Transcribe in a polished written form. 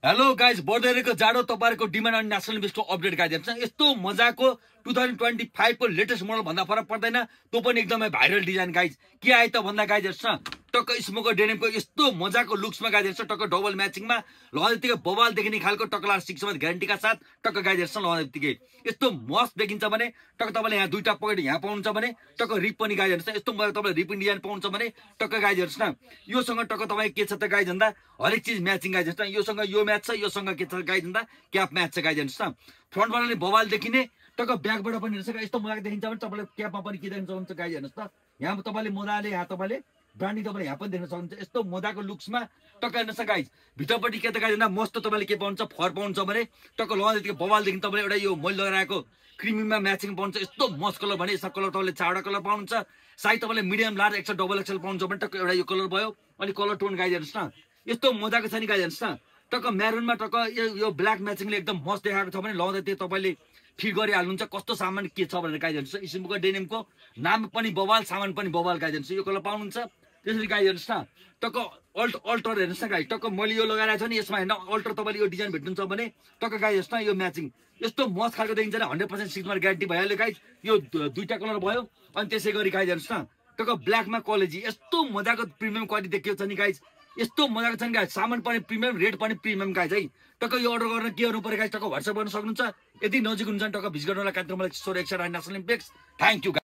Hello guys, बढ्दै गरेको जाडो तपाईहरुको डिमान्ड अनि नेशनल इन्भेस्टको अपडेट गाइदिन्छ। यस्तो मजाको 2025 को लेटेस्ट मोडल भन्दा फरक पर्दैन, त्यो पनि एकदमै भाइरल डिजाइन गाइज। के आयो त भन्दा गाइज हेर्छ टक्क स्मोकर डेनिमको यस्तो मजाको लुक्समा गाइज हेर्छ, टक्क डबल म्याचिङमा लगाउँदैतिकै बवाल देखिने खालको टक्कलार 6 month ग्यारेन्टीका साथ टक्क गाइज हेर्छ लगाउँदैतिकै यस्तो मस्त देखिन्छ भने टक्क तपाईले यहाँ दुईटा पकेट यहाँ पाउनुहुन्छ भने टक्क रिप पनि गाइज हेर्छ, यस्तो मजाको तपाईले रिप डिजाइन पाउनुहुन्छ भने टक्क गाइज हेर्छ न। योसँग टक्क तपाई के छ त गाइज भन्दा हरेक चीज म्याचिङ गाइज हेर्छ, योसँग यो म्याच छ, योसँग के छ गाइज भन्दा क्याप म्याच छ गाइज हेर्छ। फ्रन्टबाट पनि बवाल देखिने टक्क ब्याकबाट पनि हेर्छ, यस्तो मजाको देखिन्छ भने तपाईले क्यापमा पनि के देख्न सक्नुहुन्छ गाइज हेर्नुस् त। यहाँ तपाईले मजाले यहाँ तपाईले ब्रान्डिङ तपाईले यहाँ पनि देख्न सक्नुहुन्छ, यस्तो मजाको लुक्समा टक्क हेर्नुस् त गाइज। भित्रपट्टि के त गाइज भन्दा मस्त तपाईले के पाउनुहुन्छ फर पाउनुहुन्छ भने टक्क लगाउँदैतिकै बवाल देखिन्छ। तपाईले एउटा यो मैले लगाएको क्रिमीमा म्याचिङ पाउनुहुन्छ, यस्तो मस्त कलर भने यसमा कलर तपाईले चारवटा कलर पाउनुहुन्छ। साइज तपाईले medium large XL double XL पाउनुहुन्छ भने टक्क एउटा यो कलर भयो। अनि कलर टोन गाइज हेर्नुस् न, यस्तो मजाको छ नि गाइज हेर्नुस् न। टक्क म्यारुनमा टक्क यो ब्ल्याक म्याचिङले एकदम मस्त देखाएको छ भने लगाउँदै तपाईले फिल गरिहाल्नुहुन्छ कस्तो सामान के छ भनेर गाइज हेर्नुस्। स्मोकर डेनिमको नाम पनि बवाल, सामान पनि बवाल गाइज हेर्नुस्। यो कलर पाउनुहुन्छ। त्यसरी गाइज हेर्नुस् न, टक्क अल्टर हेर्नुस् न गाइज, टक्क मैले यो लगाइरहेको छ नि यसमा हेर्न अल्टर तपाईले यो डिजाइन भेट्नुहुन्छ भने टक्क गाइज हेर्नुस् न। यो म्याचिङ यस्तो मस्त खालको देखिन्छ नि, 100% 6 month ग्यारेन्टी भइहाल्यो गाइज। यो दुईटा कलर भयो। अनि त्यसै गरी गाइज हेर्नुस् न, टक्क ब्ल्याकमा कलेजी यस्तो मजाको प्रिमियम क्वालिटी देखिएको छ नि गाइज, यस्तो मजाको छ नि गाइज। सामान पनि प्रिमियम, रेट पनि प्रिमियम गाइज है। टक्क यो अर्डर गर्न के गर्नु पर्यो गाइज, टक्क WhatsApp गर्न सक्नुहुन्छ। यदि नजिक हुनुहुन्छ भने टक्क भिजिट गर्नु होला Kathmandu 161 national Impex. Thank you.